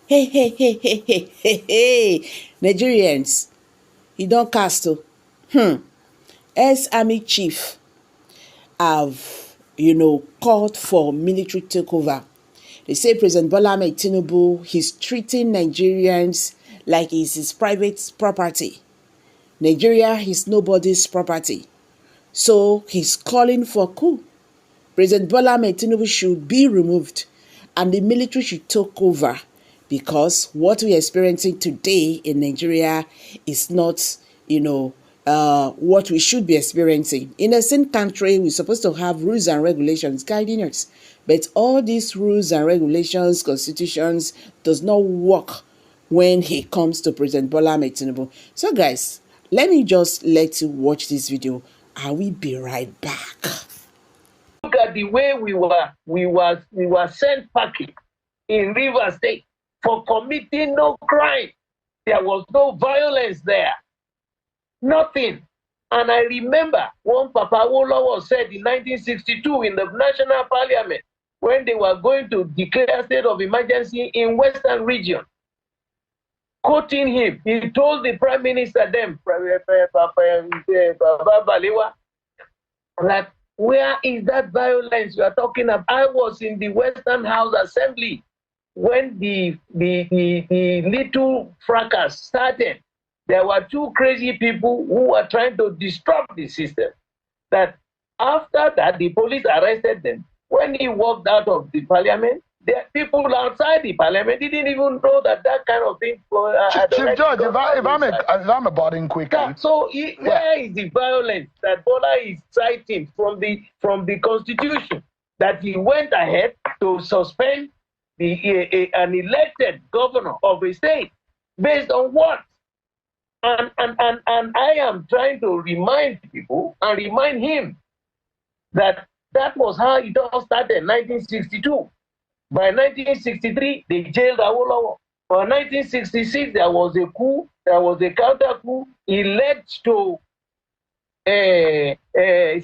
Hey, hey, hey, hey, hey, hey, hey, Nigerians, you don't cast. Ex-army chief have, called for military takeover. They say President Bola Ahmed Tinubu, he's treating Nigerians like it's his private property. Nigeria is nobody's property. So he's calling for coup. President Bola Ahmed Tinubu should be removed and the military should take over, because what we're experiencing today in Nigeria is not, what we should be experiencing. In a same country, we're supposed to have rules and regulations guiding us. But all these rules and regulations, constitutions, does not work when it comes to President Bola Ahmed Tinubu. So guys, let me just let you watch this video. I will be right back. Look at the way we were sent packing in Rivers State for committing no crime. There was no violence there. Nothing. And I remember one Papa Awolowo said in 1962 in the National Parliament, when they were going to declare state of emergency in Western region, quoting him, he told the Prime Minister then, that where is that violence you are talking about? I was in the Western House Assembly when the little fracas started. There were two crazy people who were trying to disrupt the system. That after that, the police arrested them. When he walked out of the parliament, the people outside the parliament didn't even know that kind of thing. Chief George, if I'm abutting quickly. Yeah, so where is the violence that Bola is citing from the Constitution? That he went ahead to suspend an elected governor of a state based on what? And I am trying to remind people and remind him that was how it all started in 1962. By 1963, they jailed Awolowo. By 1966, there was a coup, there was a counter coup. It led to a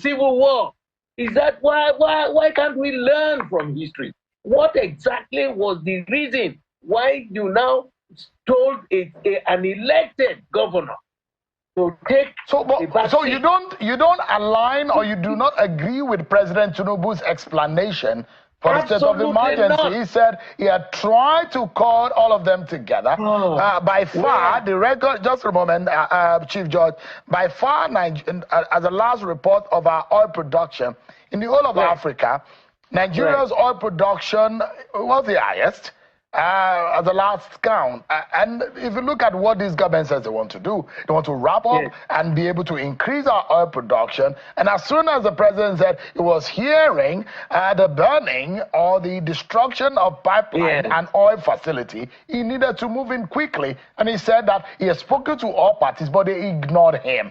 civil war. Is that why can't we learn from history? What exactly was the reason why you now told an elected governor to take so you don't align, or you do not agree with President Tinubu's explanation for the state of emergency? Not. He said he had tried to call all of them together. By far, the record, just a moment, Chief George, by far, as the last report of our oil production in the whole of Africa, Nigeria's oil production was the highest. At the last count. And if you look at what this government says they want to do, they want to wrap up and be able to increase our oil production. And as soon as the president said he was hearing the burning or the destruction of pipeline and oil facility, he needed to move in quickly. And he said that he has spoken to all parties, but they ignored him.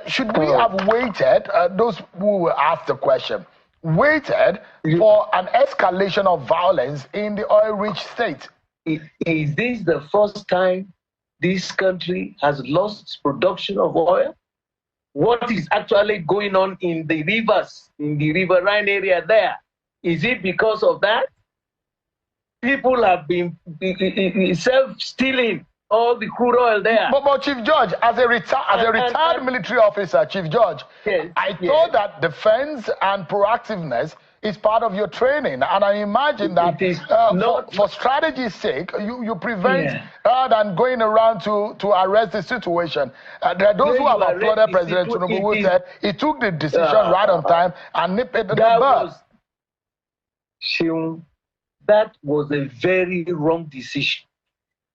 Should we have waited, those who will ask the question, waited for an escalation of violence in the oil-rich state? Is this the first time this country has lost production of oil? What is actually going on in the rivers, in the riverine area there? Is it because of that? People have been self-stealing all the crude oil there. But Chief George, as a retired military officer, Chief George, I thought that defense and proactiveness is part of your training, and I imagine that for strategy's sake, you prevent rather than going around to arrest the situation. There are those who have applauded President Tinubu who said he took the decision right on time and nipped it in the bud. That was a very wrong decision.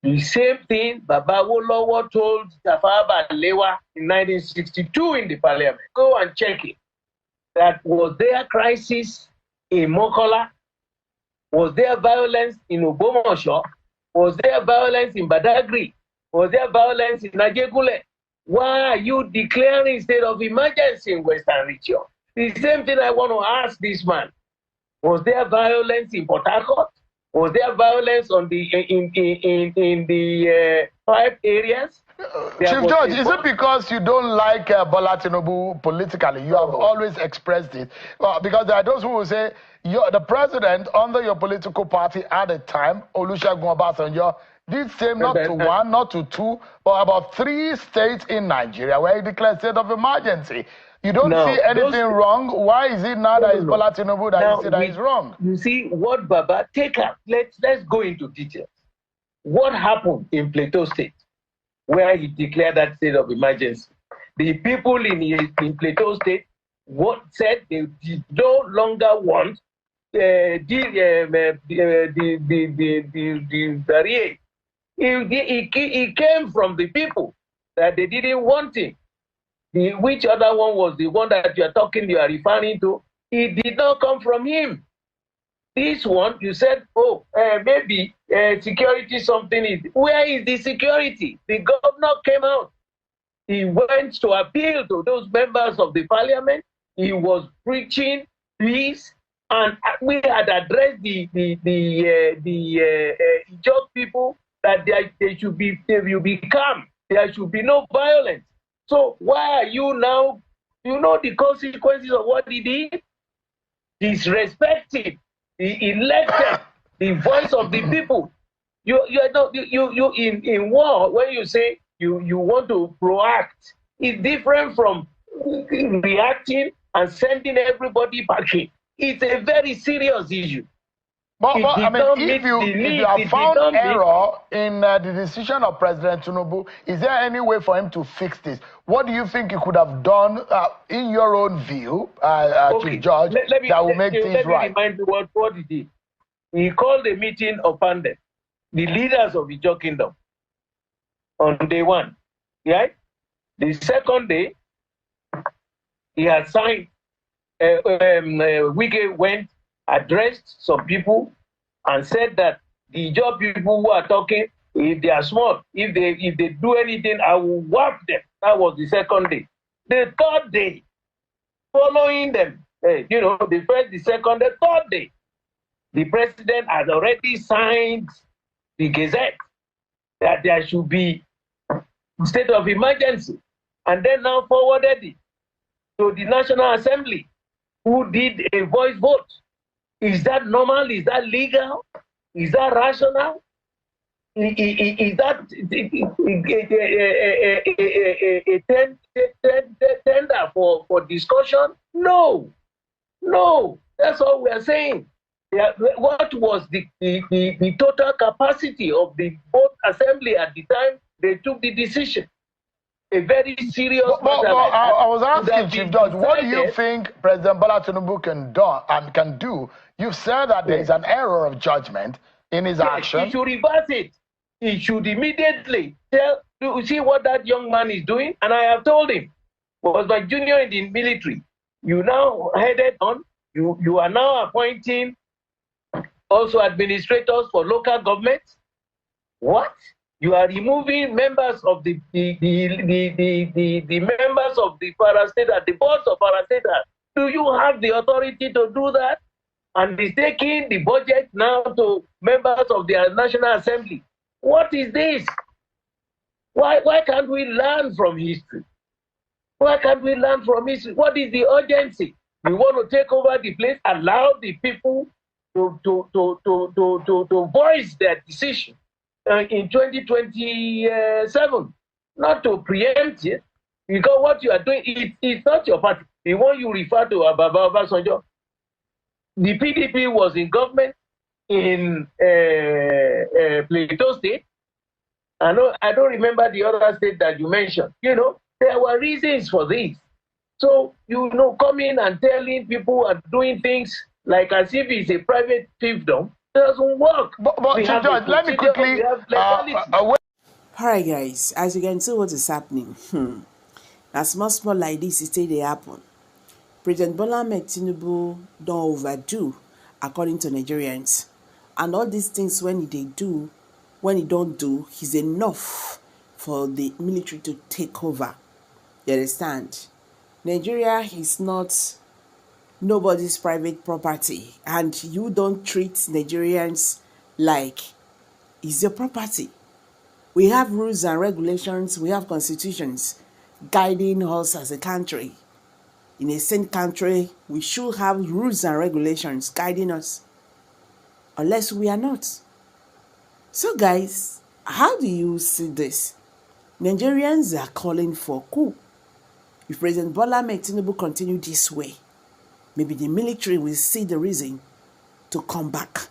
The same thing Baba Awolowo told Tafawa Balewa in 1962 in the parliament. Go and check it. That was there crisis in Mokola? Was there violence in Ogbomoso? Was there violence in Badagry? Was there violence in Ajegule? Why are you declaring state of emergency in Western region? The same thing I want to ask this man. Was there violence in Port Harcourt? Was there violence on the in the 5 areas? Chief Judge, is it because you don't like Bola Tinubu politically? You have always expressed it. Because there are those who will say the president under your political party at the time, Olusegun Obasanjo, did same not to one, not to two, but about 3 states in Nigeria where he declared state of emergency. You don't see anything wrong. Why is it now that it's Bola Tinubu that you say that is wrong? You see what Baba, let's go into details. What happened in Plateau State, where he declared that state of emergency? The people in Plateau State said they did no longer want the barrier. He came from the people that they didn't want him. Which other one was the one that you are referring to? It did not come from him. This one, you said, maybe security something is. Where is the security? The governor came out. He went to appeal to those members of the parliament. He was preaching peace, and we had addressed the Ijaw people that there will be calm. There should be no violence. So why are you now? You know the consequences of what he did? Disrespecting the elected, the voice of the people. You in war, when you say you want to proact, it's different from reacting and sending everybody packing. It's a very serious issue. But I mean, if you have found error in the decision of President Tinubu, is there any way for him to fix this? What do you think he could have done, in your own view, Chief Judge, that will make things right? Let me remind you what he did. He called a meeting upon them, the leaders of the Ijaw Kingdom, on day 1. Right? The second day, he had signed. Wike went, addressed some people, and said that the Ijaw people who are talking, if they are small, if they do anything, I will whack them. That was the second day. The third day, following them, the first, the second, the third day, the president has already signed the Gazette that there should be state of emergency, and then now forwarded it to the National Assembly, who did a voice vote. Is that normal? Is that legal? Is that rational? Is that a tender for discussion? No. That's all we are saying. What was the total capacity of the both assembly at the time they took the decision? A very serious matter. I was asking Chief Judge, what do you think President Bola Tinubu can do? You've said that there is an error of judgment in his action. He should reverse it. He should immediately you see what that young man is doing? And I have told him, was my junior in the military. You now headed on. You are now appointing also administrators for local governments. What? You are removing members of the members of the parastatal, the boards of parastatal. Do you have the authority to do that? And he's taking the budget now to members of the National Assembly. What is this? Why can't we learn from history? Why can't we learn from history? What is the urgency? We want to take over the place, allow the people to voice their decision in 2027, not to preempt it, because what you are doing, it's not your party. The one you refer to, Baba Obasanjo, the PDP was in government in Plateau State. I don't remember the other state that you mentioned. There were reasons for this. So, coming and telling people and doing things like as if it's a private fiefdom doesn't work. But Chief Judge, let me quickly... All right, guys. As you can see what is happening. Now, small like this, it they happen. President Bola Tinubu don't overdo, according to Nigerians. And all these things, when he don't do, he's enough for the military to take over. You understand? Nigeria is not nobody's private property, and you don't treat Nigerians like it's your property. We have rules and regulations, we have constitutions guiding us as a country. In a same country, we should have rules and regulations guiding us, unless we are not. So guys, how do you see this? Nigerians are calling for coup. If President Bola Tinubu continue this way, maybe the military will see the reason to come back.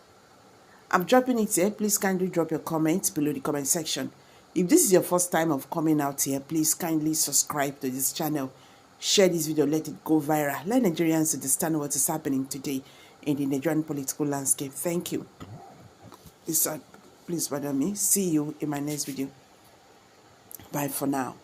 I'm dropping it here. Please kindly drop your comments below the comment section. If this is your first time of coming out here, please kindly subscribe to this channel. Share this video, let it go viral. Let Nigerians understand what is happening today in the Nigerian political landscape. Thank you. Please pardon me. See you in my next video. Bye for now.